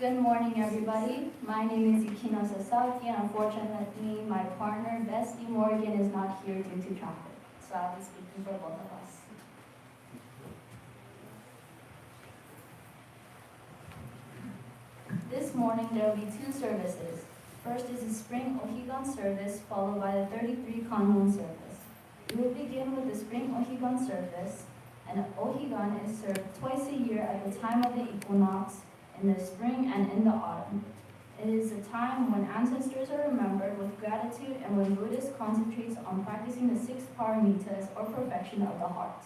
Good morning, everybody. My name is Yukino Sasaki, and unfortunately, my partner, Bestie Morgan, is not here due to traffic. So I'll be speaking for both of us. This morning, there will be two services. First is the Spring Ohigan service, followed by the 33 Kanhon service. We will begin with the Spring Ohigan service, and Ohigan is served twice a year at the time of the equinox, in the spring and in the autumn. It is a time when ancestors are remembered with gratitude and when Buddhists concentrates on practicing the 6 paramitas or perfection of the heart,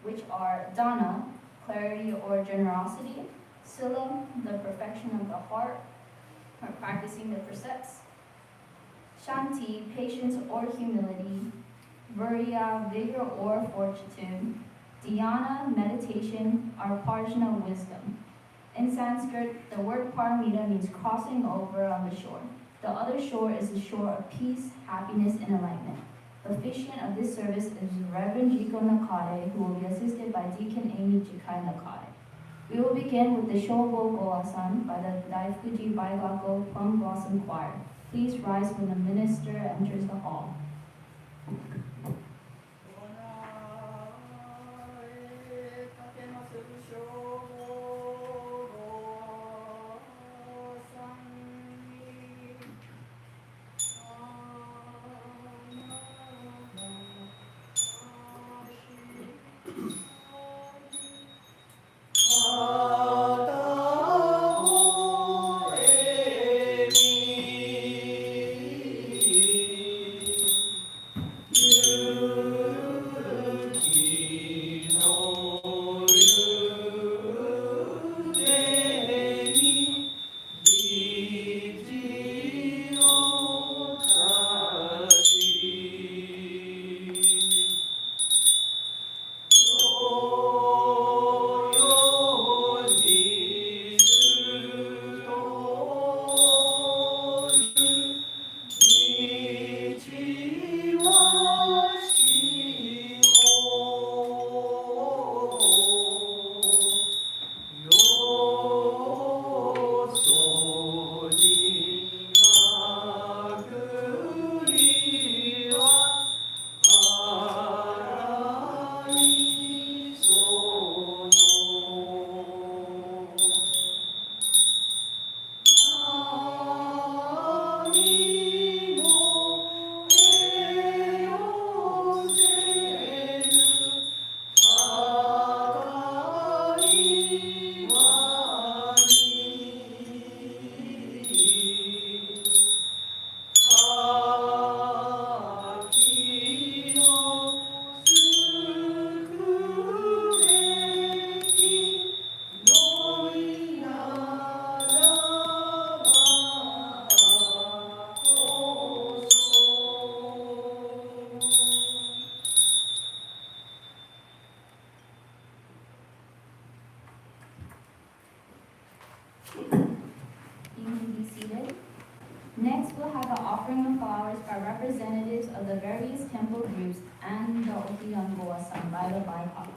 which are dana, clarity or generosity, sila, the perfection of the heart, or practicing the precepts, shanti, patience or humility, virya, vigor or fortitude, dhyana, meditation, or prajna, wisdom. In Sanskrit, the word paramita means crossing over on the shore. The other shore is the shore of peace, happiness, and enlightenment. The officiant of this service is Reverend Jiko Nakade, who will be assisted by Deacon Amy Jikai Nakade. We will begin with the Shogo Goasan by the Daifukuji Baigako Plum Blossom Choir. Please rise when the minister enters the hall. voiced by representatives of the various temple groups and the Okigan Goa sung by the BIPOC.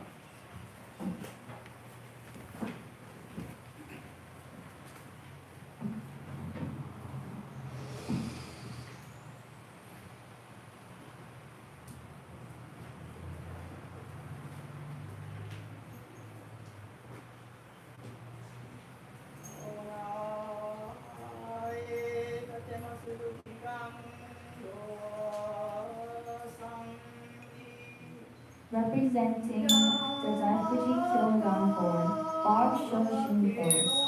Representing the Daifukuji Soto Zen board, Barb Shoshin Hills.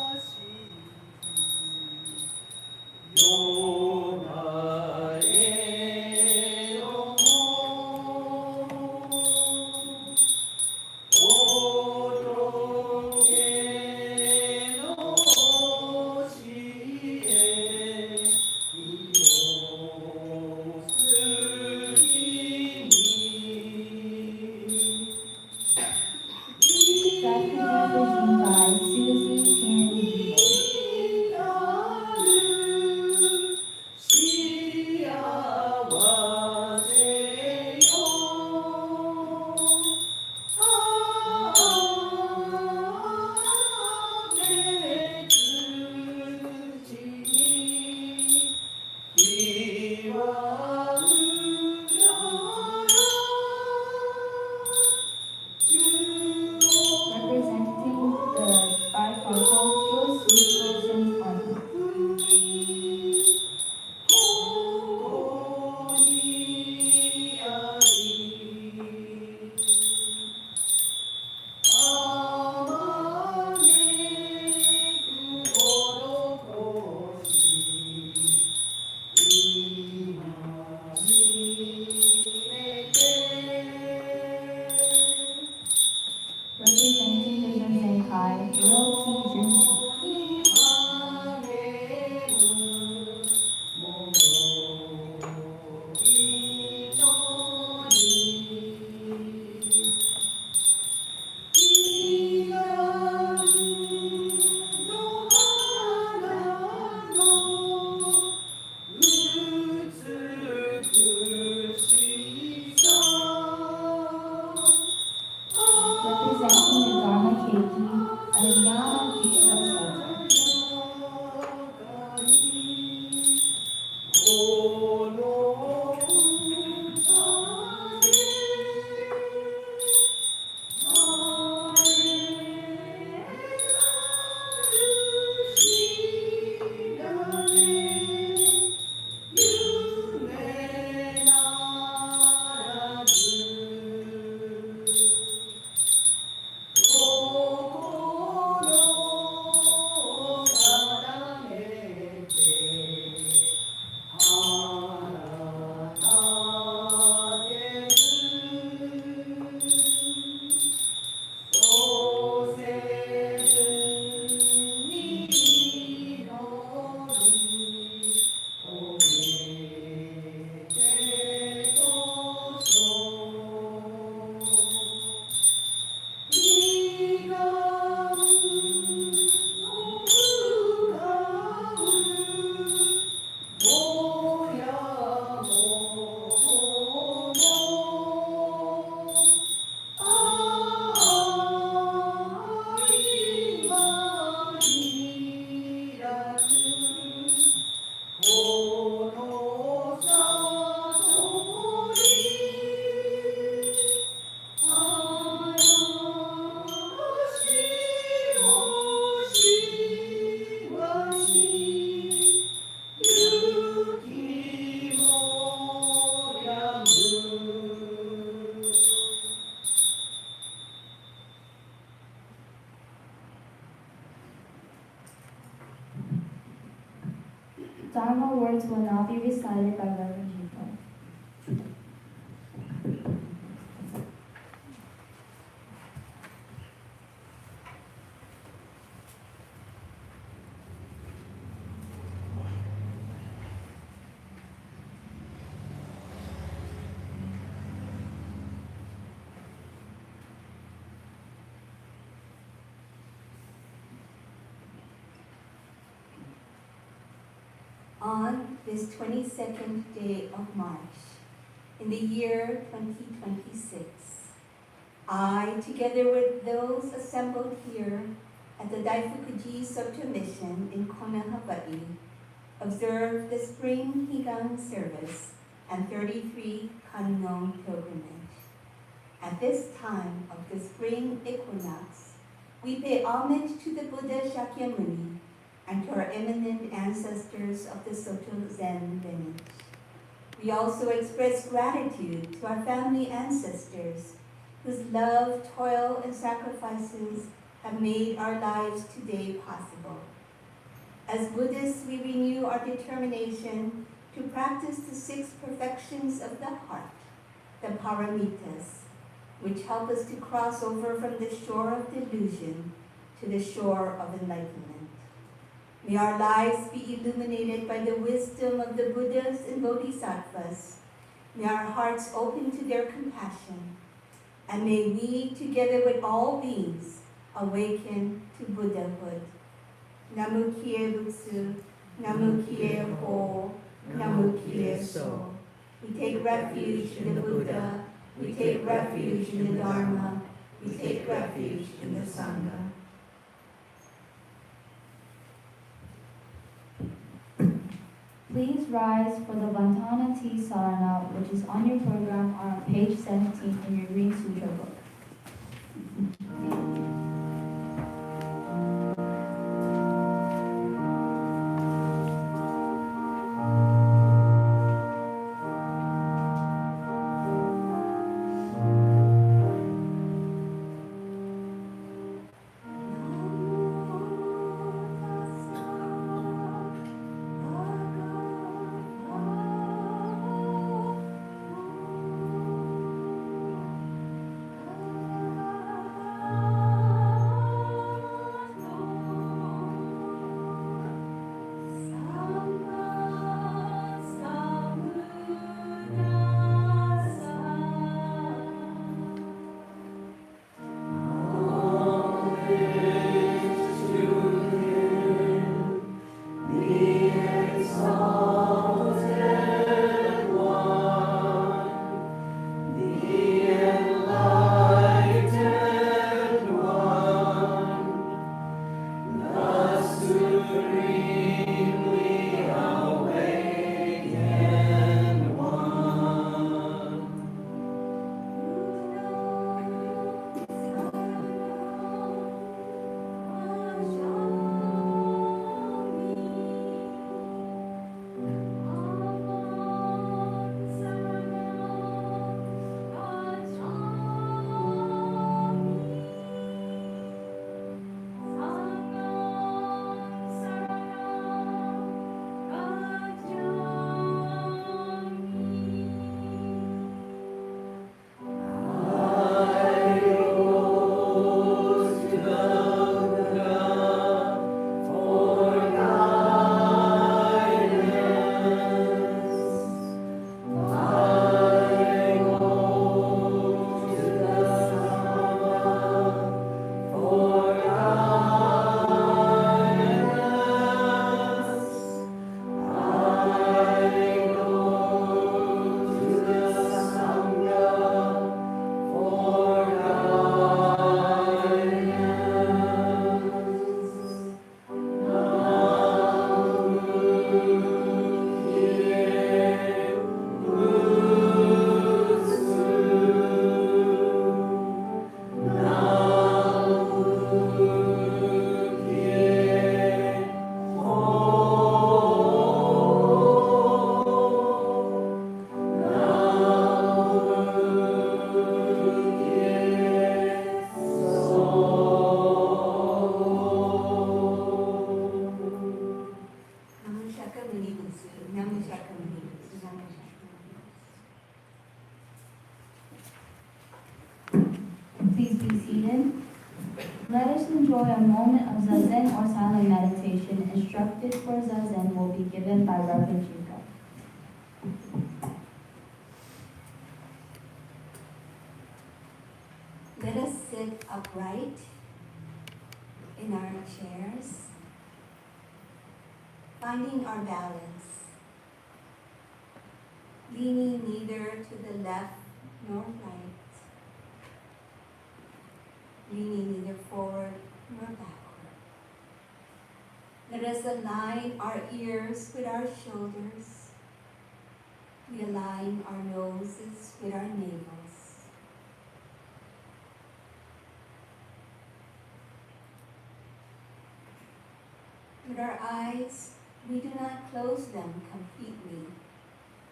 Dharma words will now be recited by Reverend Jito. On this 22nd day of March, in the year 2026, I, together with those assembled here at the Daifukuji Soto Mission in Kona, Hawaii, observe the spring Higan service and 33 Kannon pilgrimage. At this time of the spring equinox, we pay homage to the Buddha Shakyamuni and to our eminent ancestors of the Soto Zen lineage. We also express gratitude to our family ancestors whose love, toil, and sacrifices have made our lives today possible. As Buddhists, we renew our determination to practice the 6 perfections of the heart, the paramitas, which help us to cross over from the shore of delusion to the shore of enlightenment. May our lives be illuminated by the wisdom of the Buddhas and Bodhisattvas. May our hearts open to their compassion. And may we, together with all beings, awaken to Buddhahood. Namu Kie Butsu, Namu Kie Ho, Namu Kie So. We take refuge in the Buddha. We take refuge in the Dharma. We take refuge in the Sangha. Please rise for the Vantana Tea Sarana, which is on your program on page 17 in your Green Sutra book. Please be seated. Let us enjoy a moment of Zazen or silent meditation. Instructed for Zazen will be given by Reverend Juko. Let us sit upright in our chairs. finding our balance, leaning neither to the left nor right, leaning neither forward nor backward. Let us align our ears with our shoulders. We align our noses with our navels. With our eyes, we do not close them completely,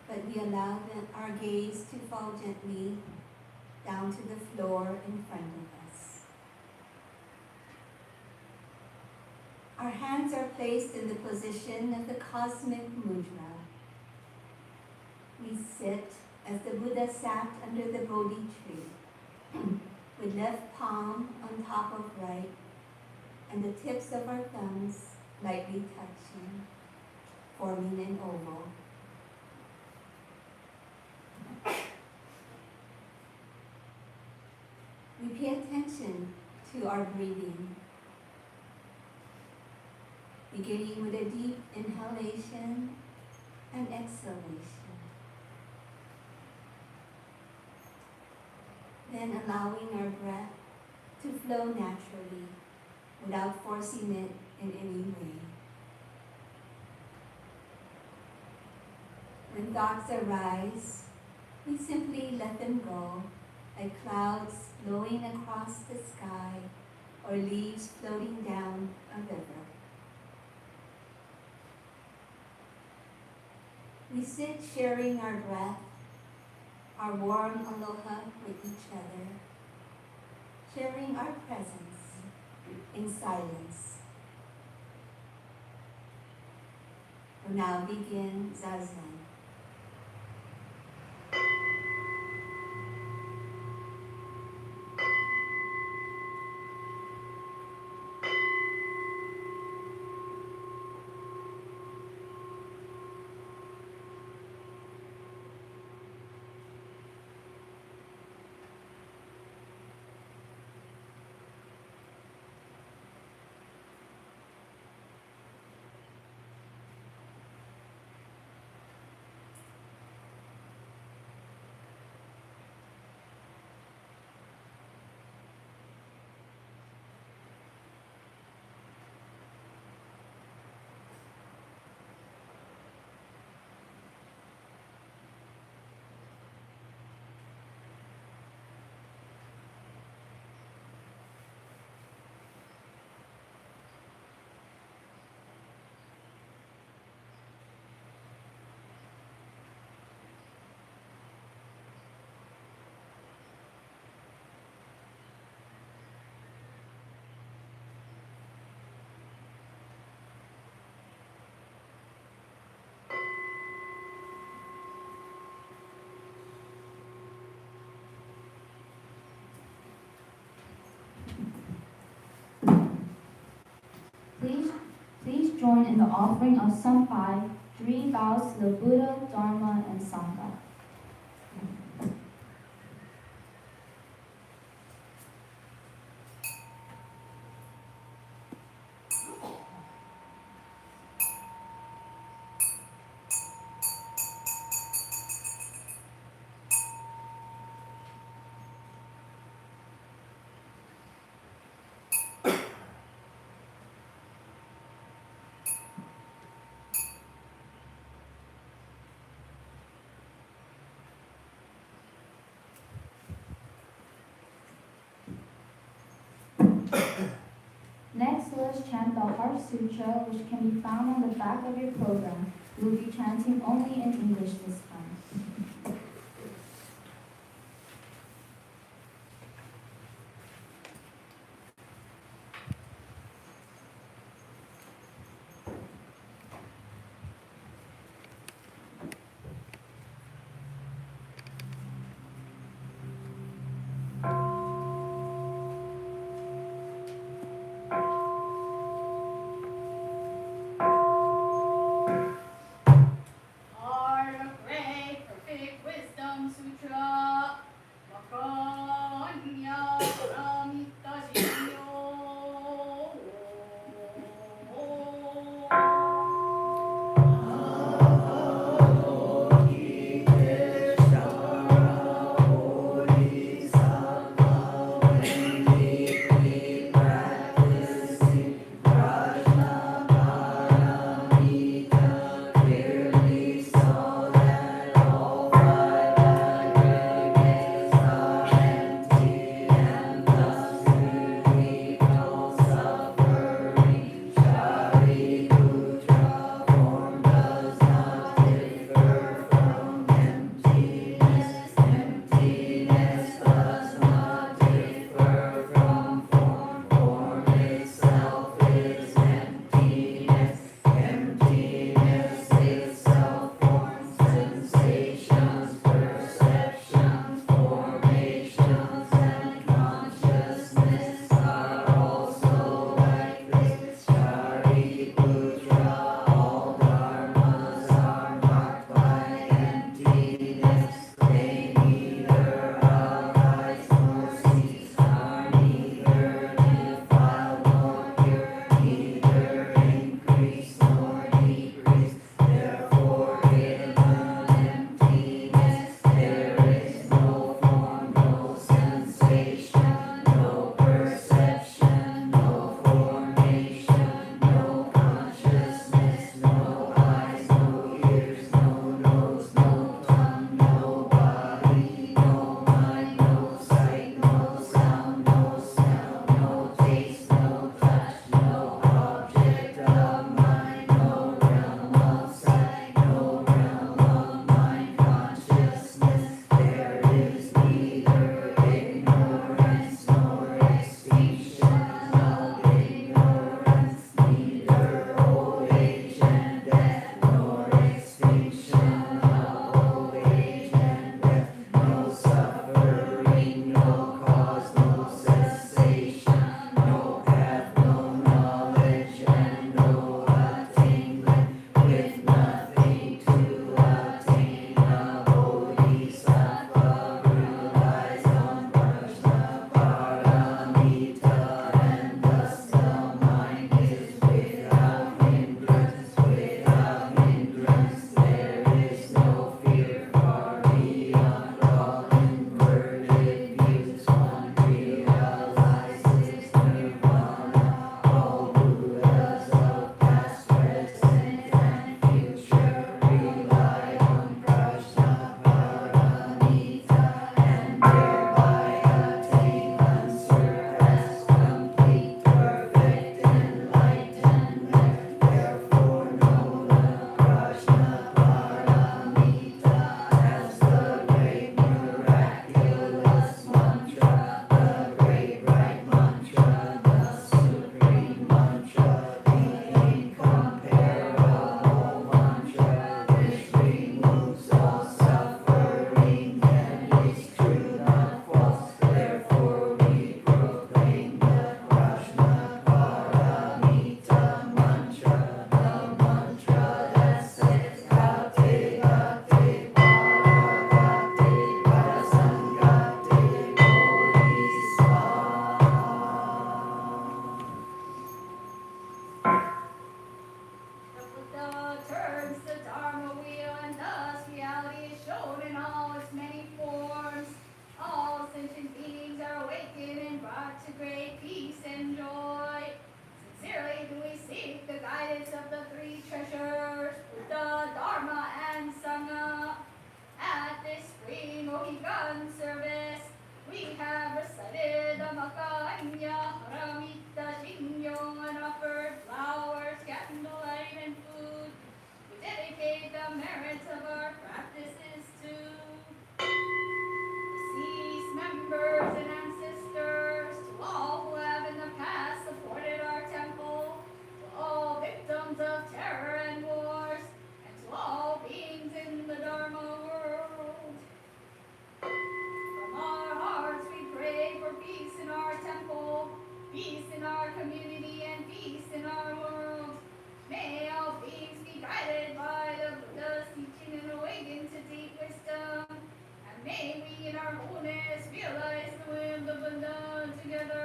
but we allow our gaze to fall gently down to the floor in front of us. Our hands are placed in the position of the cosmic mudra. We sit as the Buddha sat under the Bodhi tree, with left palm on top of right, and the tips of our thumbs lightly touching, forming an oval. We pay attention to our breathing, beginning with a deep inhalation and exhalation. Then allowing our breath to flow naturally without forcing it in any way. When thoughts arise, we simply let them go, like clouds blowing across the sky or leaves floating down a river. We sit sharing our breath, our warm aloha with each other, sharing our presence in silence. We'll now begin Zazen. Please join in the offering of Sampai, 3 vows to the Buddha, Dharma, and Sangha. Next, let us chant the Heart Sutra, which can be found on the back of your program. We will be chanting only in English this time. Are realize the wind up and down together.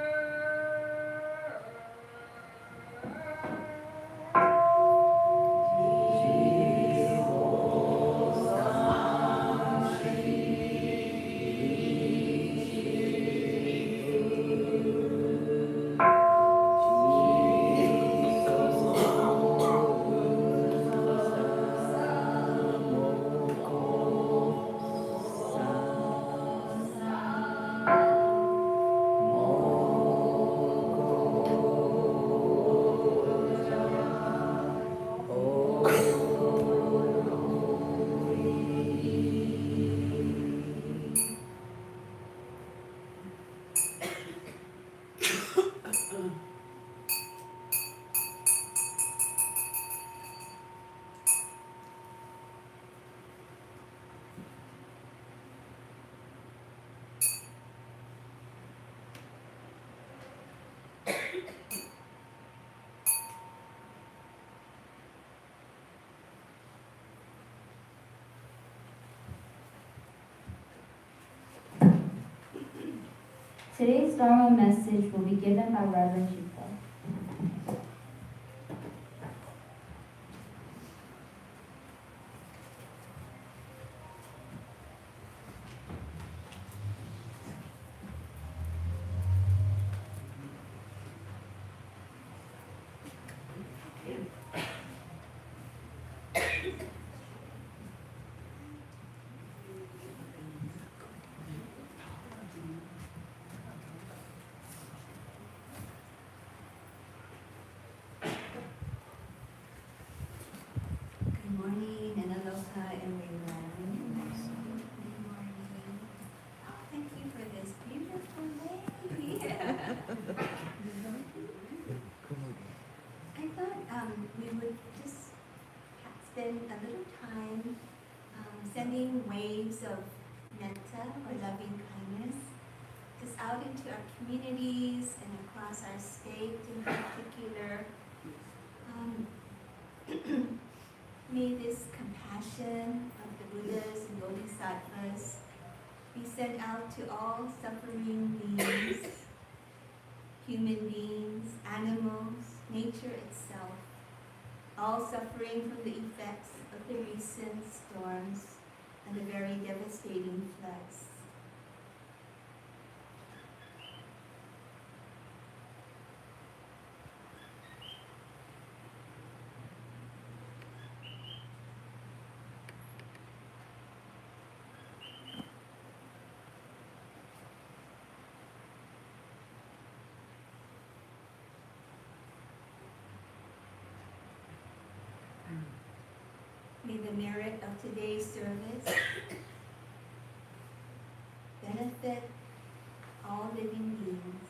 Today's Dharma message will be given by Reverend Chico. Good morning and aloha everyone. Good morning. Oh, thank you for this beautiful day. I thought we would just spend a little time sending waves of metta or loving kindness just out into our communities and across our state in particular. May this compassion of the Buddhas and Bodhisattvas be sent out to all suffering beings, human beings, animals, nature itself, all suffering from the effects of the recent storms and the very devastating floods. May the merit of today's service benefit all living beings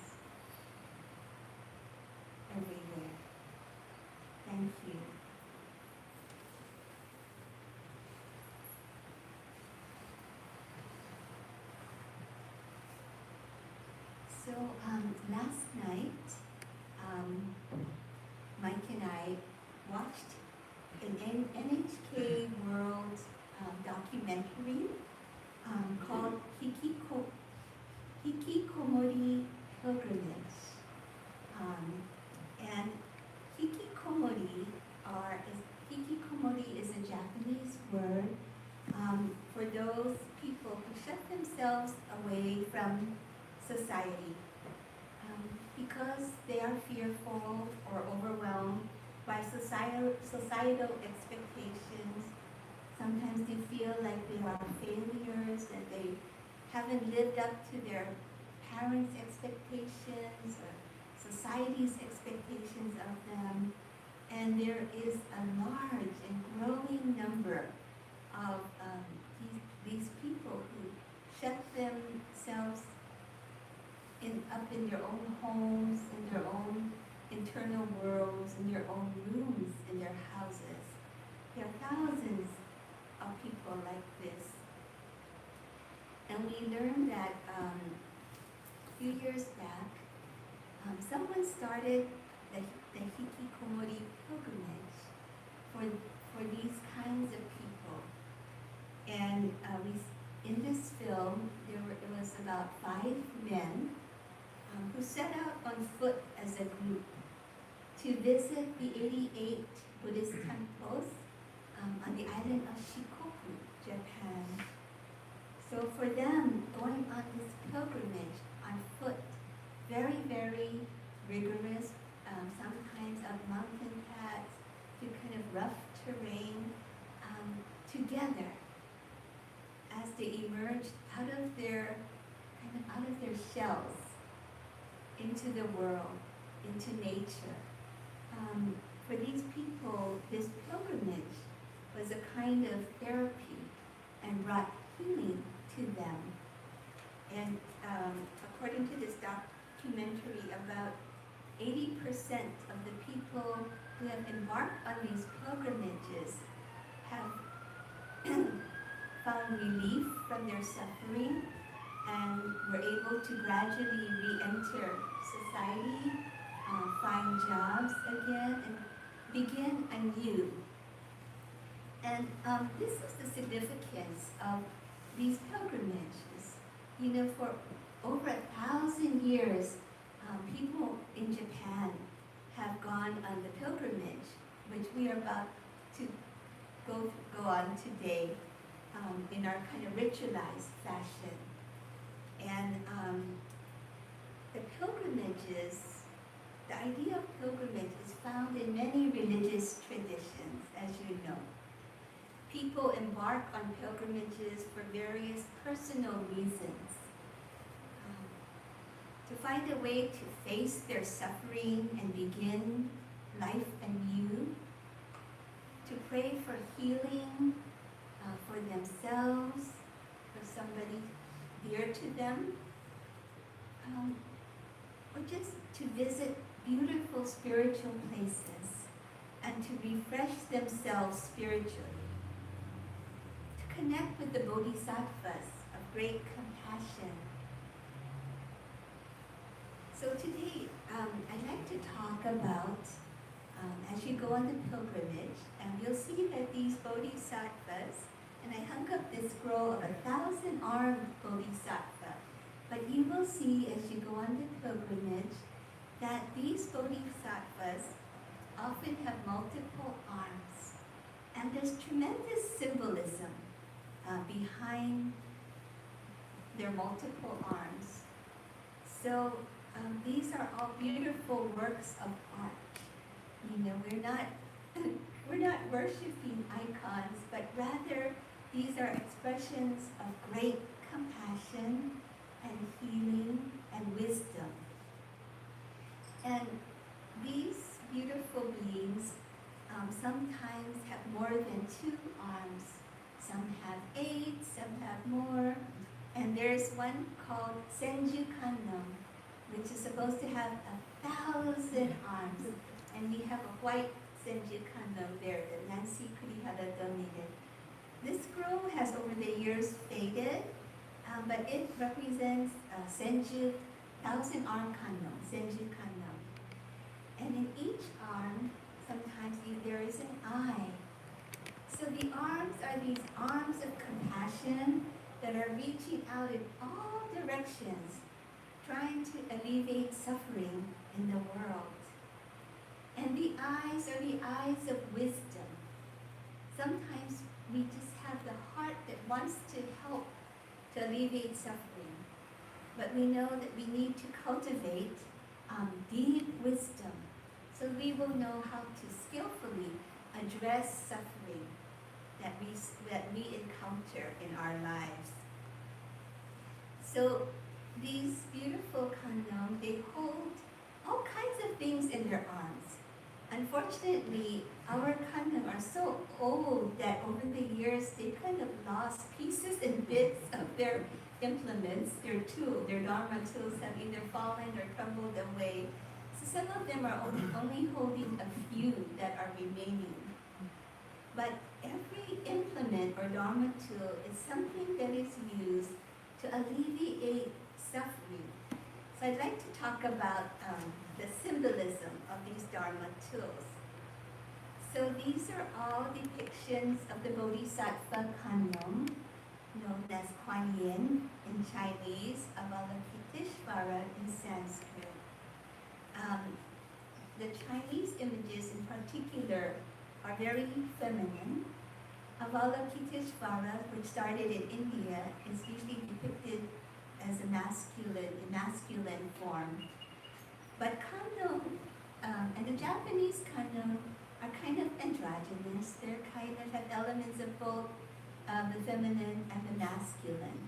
everywhere. Thank you. So last night, Mike and I watched an NHK World documentary called Hikikomori Pilgrimage. And hikikomori is a Japanese word for those people who shut themselves away from society because they are fearful or overwhelmed by societal expectations. Sometimes they feel like they are failures, that they haven't lived up to their parents' expectations or society's expectations of them. And there is a large and growing number of these people who shut themselves up in their own homes, in their own internal worlds, in their own rooms, in their houses. There are thousands of people like this. And we learned that a few years back, someone started the Hikikomori pilgrimage for these kinds of people. And in this film, it was about about 5 men who set out on foot as a group to visit the 88 Buddhist temples on the island of Shikoku, Japan. So for them, going on this pilgrimage on foot, very, very rigorous, sometimes up mountain paths to kind of rough terrain, together as they emerged out of their shells into the world, into nature. For these people, this pilgrimage was a kind of therapy and brought healing to them. And according to this documentary, about 80% of the people who have embarked on these pilgrimages have found relief from their suffering and were able to gradually re-enter society, find jobs again, and begin anew. And this is the significance of these pilgrimages. You know, for over 1,000 years, people in Japan have gone on the pilgrimage, which we are about to go on today in our kind of ritualized fashion. And the pilgrimages, the idea of pilgrimage is found in many religious traditions, as you know. People embark on pilgrimages for various personal reasons. To find a way to face their suffering and begin life anew, to pray for healing for themselves, for somebody dear to them, or just to visit beautiful spiritual places and to refresh themselves spiritually, to connect with the bodhisattvas of great compassion. So today, I'd like to talk about, as you go on the pilgrimage, and you'll see that these bodhisattvas, and I hung up this scroll of 1,000-armed bodhisattva, but you will see as you go on the pilgrimage that these bodhisattvas often have multiple arms, and there's tremendous symbolism behind their multiple arms. So these are all beautiful works of art. You know, we're not worshiping icons, but rather these are expressions of great compassion and healing and wisdom. And these beautiful beings sometimes have more than 2 arms. Some have 8, some have more. And there's one called Senju Kanno, which is supposed to have 1,000 arms. And we have a white Senju Kanno there that Nancy Kurihara donated. This scroll has over the years faded, but it represents Senju, 1,000-arm Kanno, Senju Kanno. And in each arm, sometimes there is an eye. So the arms are these arms of compassion that are reaching out in all directions, trying to alleviate suffering in the world. And the eyes are the eyes of wisdom. Sometimes we just have the heart that wants to help to alleviate suffering. But we know that we need to cultivate deep wisdom so we will know how to skillfully address suffering that we encounter in our lives. So these beautiful kanno, they hold all kinds of things in their arms. Unfortunately, our kanno are so old that over the years they kind of lost pieces and bits of their implements, their dharma tools have either fallen or crumbled away. So some of them are only holding a few that are remaining. But every implement or dharma tool is something that is used to alleviate suffering. So I'd like to talk about the symbolism of these dharma tools. So these are all depictions of the Bodhisattva Kanno. known as Kuan Yin in Chinese, Avalokiteshvara in Sanskrit. The Chinese images in particular are very feminine. Avalokiteshvara, which started in India, is usually depicted as a masculine form. But Kano and the Japanese Kano are kind of androgynous. They kind of have elements of both the feminine and the masculine.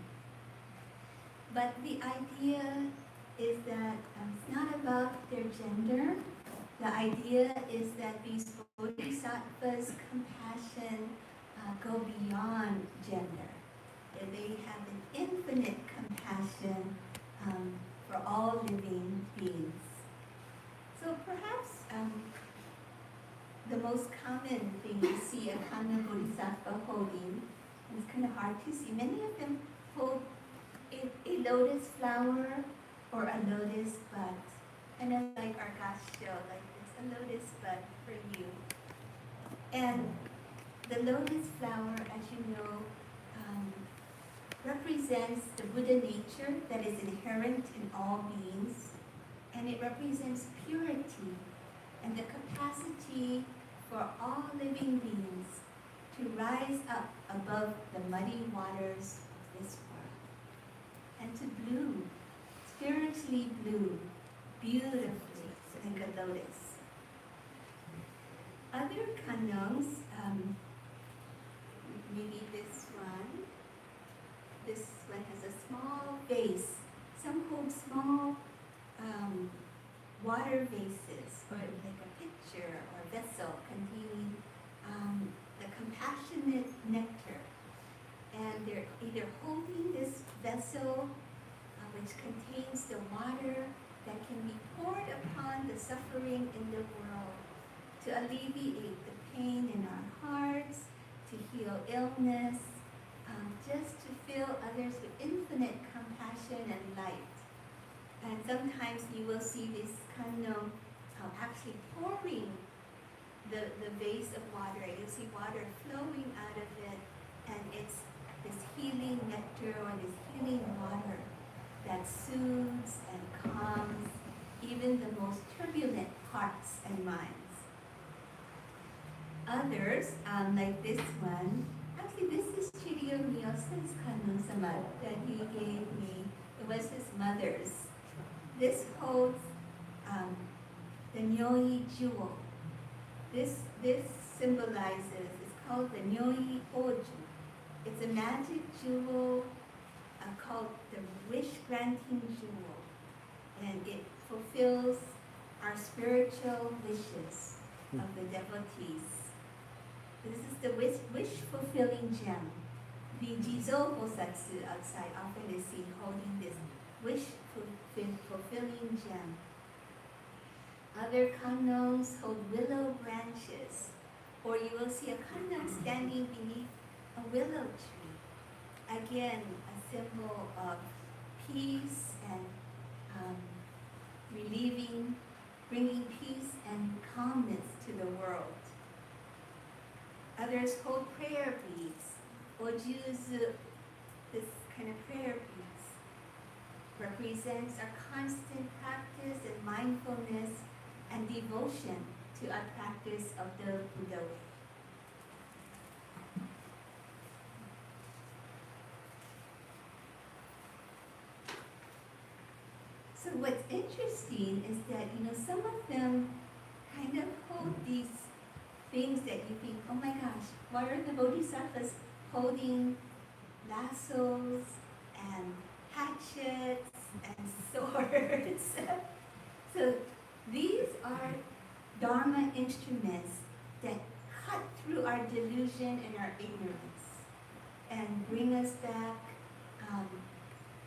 But the idea is that it's not about their gender. The idea is that these bodhisattvas' compassion go beyond gender. That they have an infinite compassion for all living beings. So perhaps the most common thing you see a Kanna Bodhisattva holding, and it's kind of hard to see, many of them hold a lotus flower or a lotus bud. And then like our Gasho, like it's a lotus bud for you. And the lotus flower, as you know, represents the Buddha nature that is inherent in all beings. And it represents purity and the capacity for all living beings to rise up above the muddy waters of this world and to bloom, spiritually bloom, beautifully like a lotus. Other kanongs, maybe this one has a small vase. Some hold small water vases, or like a pitcher or vessel containing the compassionate nectar. And they're either holding this vessel which contains the water that can be poured upon the suffering in the world to alleviate the pain in our hearts, to heal illness, just to fill others with infinite compassion and light. And sometimes you will see this kind of actually pouring the vase of water. You'll see water flowing out of it, and it's this healing nectar or this healing water that soothes and calms even the most turbulent hearts and minds. Others, like this one, actually this is Chiryo Miyosa's Kannon Samad that he gave me. It was his mother's. This holds the Nyoi jewel. This symbolizes, it's called the Nyoi Oju. It's a magic jewel called the wish-granting jewel. And it fulfills our spiritual wishes of the devotees. This is the wish-fulfilling gem. The Jizo Bosatsu outside often is seen holding this wish-fulfilling gem. Other kanons hold willow branches, or you will see a kanon standing beneath a willow tree. Again, a symbol of peace and bringing peace and calmness to the world. Others hold prayer beads. Ojuzu, this kind of prayer beads, represents our constant practice and mindfulness and devotion to our practice of the Buddha way. So what's interesting is that, some of them kind of hold these things that you think, oh my gosh, why are the bodhisattvas holding lassos and hatchets and swords? So these are Dharma instruments that cut through our delusion and our ignorance and bring us back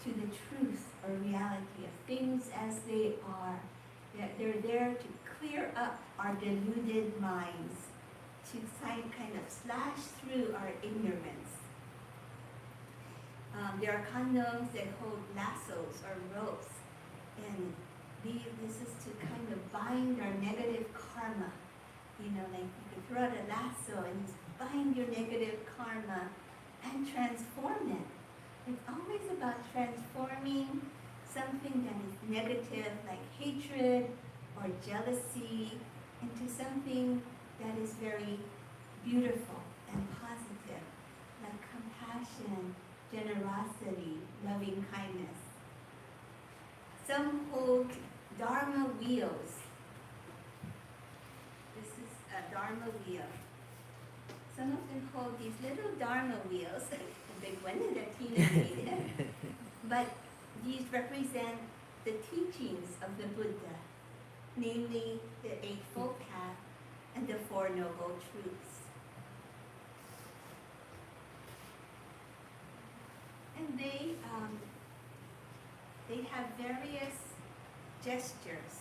to the truth or reality of things as they are. They're there to clear up our deluded minds, to kind of slash through our ignorance. There are condoms that hold lassos or ropes, and this is to kind of bind our negative karma. Like you could throw out a lasso and just bind your negative karma and transform it. It's always about transforming something that is negative, like hatred or jealousy, into something that is very beautiful and positive, like compassion, generosity, loving kindness. Some hold Dharma wheels. This is a Dharma wheel. Some of them hold these little Dharma wheels, a big one, and they're teeny. But these represent the teachings of the Buddha, namely the Eightfold Path and the Four Noble Truths. And they have various gestures.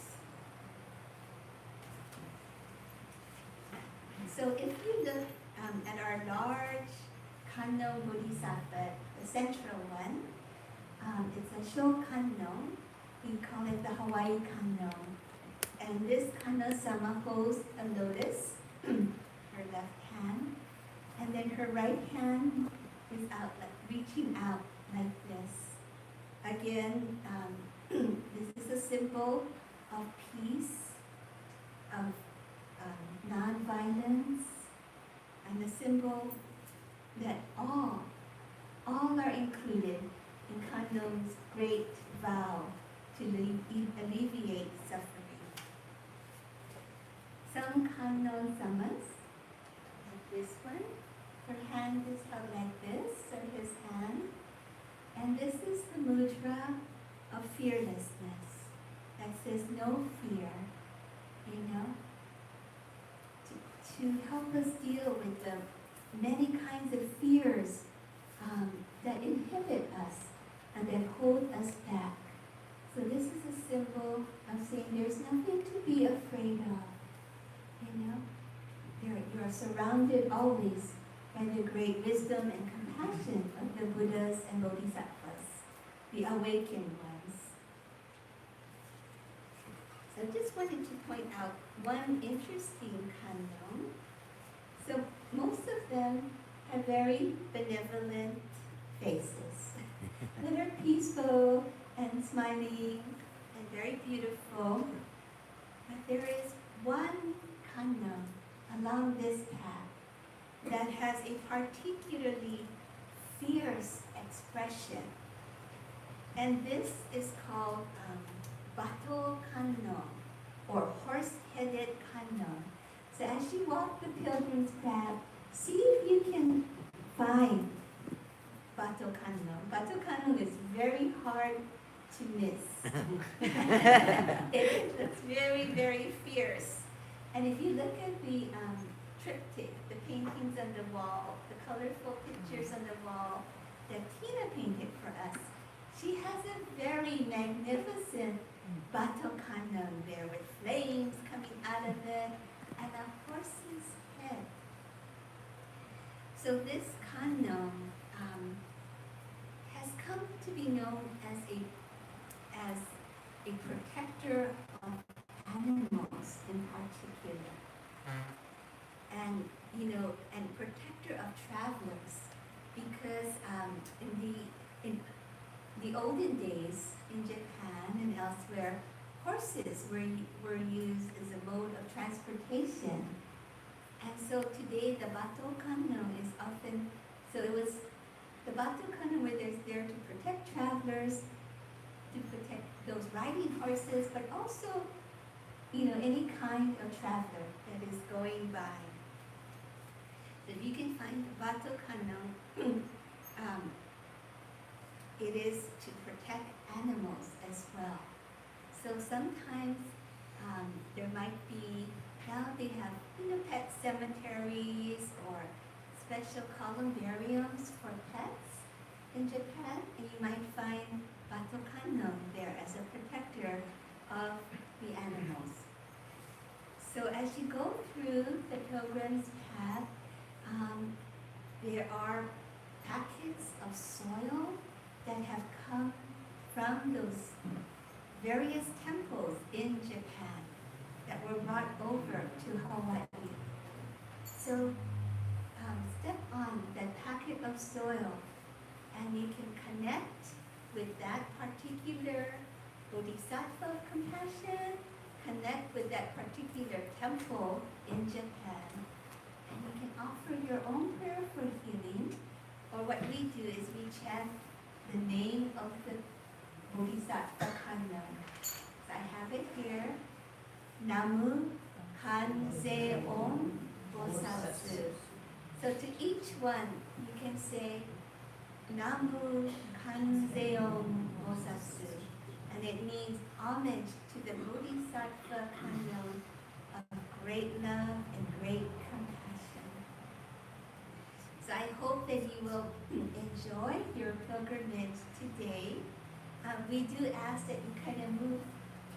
So if you look at our large Kanno Bodhisattva, the central one, it's a Shokanno. We call it the Hawaii Kanno. And this Kanno-sama holds a lotus, her left hand, and then her right hand is out, like reaching out like this. Again, this is a symbol of peace, of non-violence, and a symbol that all are included in Kanno's great vow to alleviate suffering. Some Kanno-samas, like this one, her hand is held like this, or his hand, and this is the mudra of fearlessness that says no fear, to help us deal with the many kinds of fears that inhibit us and that hold us back. So this is a symbol of saying there's nothing to be afraid of. You are surrounded always by the great wisdom and compassion of the Buddhas and Bodhisattvas, the awakened ones. So I just wanted to point out one interesting kanno. So most of them have very benevolent faces that are peaceful and smiling and very beautiful. But there is one kanno along this path that has a particularly fierce expression. And this is called Bato Kanno, or horse-headed kanno. So as you walk the pilgrim's path, see if you can find Bato Kanno. Bato Kanno is very hard to miss. It's very, very fierce. And if you look at the triptych, the paintings on the wall, the colorful pictures on the wall that Tina painted for us, she has a very magnificent Bato Kanno there with flames coming out of it and a horse's head. So this kanno has come to be known as a protector of animals in particular, and protector of travelers, because in the olden days in Japan and elsewhere, horses were used as a mode of transportation. And so today the Bato Kanno is often, so it was the Bato Kanno where there's there to protect travelers, to protect those riding horses, but also, any kind of traveler that is going by. So if you can find the Bato Kanno, it is to protect animals as well. So sometimes there might be, now they have pet cemeteries or special columbariums for pets in Japan, and you might find Bato Kanno there as a protector of the animals. So as you go through the pilgrim's path, there are packets of soil that have come from those various temples in Japan that were brought over to Hawaii. So step on that packet of soil and you can connect with that particular bodhisattva of compassion, connect with that particular temple in Japan, and you can offer your own prayer for healing. Or what we do is we chant the name of the bodhisattva kannon. So I have it here. Namu Kanzeon Bosatsu. So to each one, you can say Namu Kanzeon Bosatsu. And it means homage to the bodhisattva kannon of great love and great compassion. So I hope that you will enjoy your pilgrimage today. We do ask that you kind of move,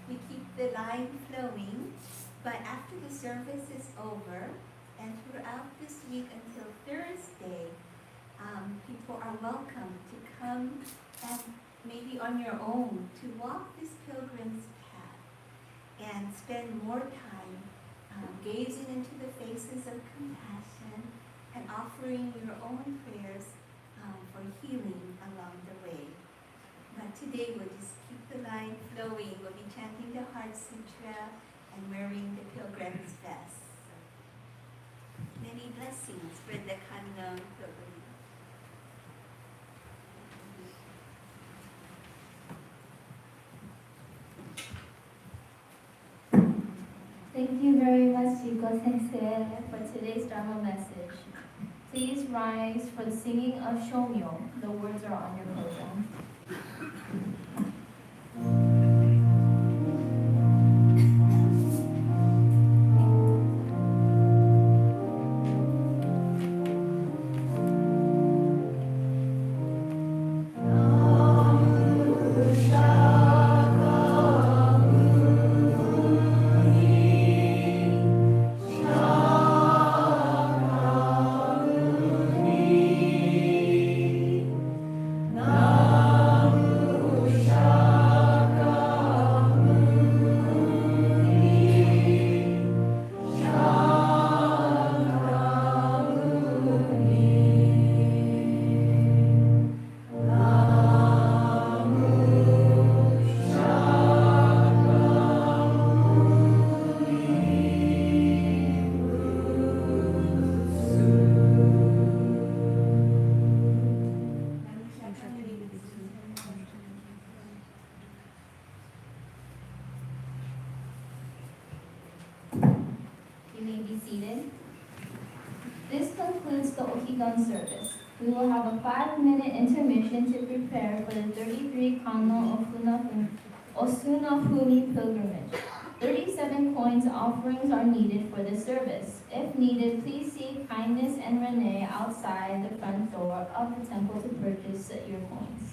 we keep the line flowing, but after the service is over, and throughout this week until Thursday, people are welcome to come and maybe on your own to walk this pilgrim's path and spend more time gazing into the faces of compassion and offering your own prayers for healing along the way. But today we'll just keep the line flowing. We'll be chanting the Heart Sutra and wearing the pilgrim's vest. Many blessings for the Kannon pilgrimage. Thank you very much, Yuko Sensei, for today's Dharma message. Please rise for the singing of Shomyo. The words are on your program. You may be seated. This concludes the Okigan service. We will have a 5-minute intermission to prepare for the 33 Kanno Osunafumi pilgrimage. 37 coins offerings are needed for this service. If needed, please see Kindness and Renee outside the front door of the temple to purchase your coins.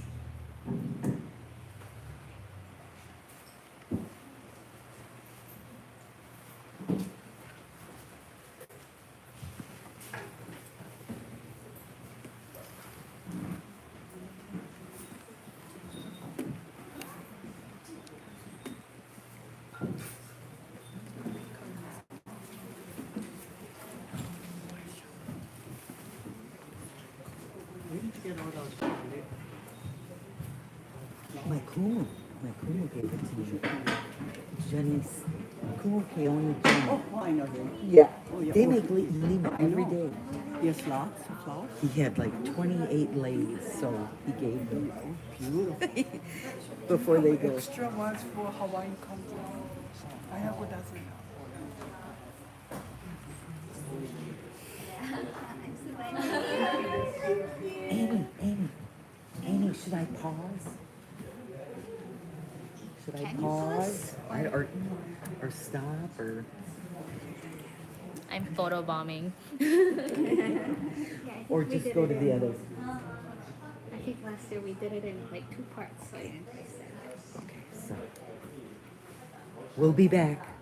My Kumu gave it to me. Jenny's Kumu only Jenny. Oh, I know them. Yeah. Oh, yeah. They Oh, make lima I every know. day. Yes, lots of flowers. He had like 28 ladies, so he gave them Beautiful. before they go. Extra ones for Hawaiian country. I have a dozen now. Amy, should I pause? Should I pause? Or stop or? I'm photobombing. Or just go to the other. I think last year we did it in like 2 parts, so I didn't extend it. Okay, so we'll be back.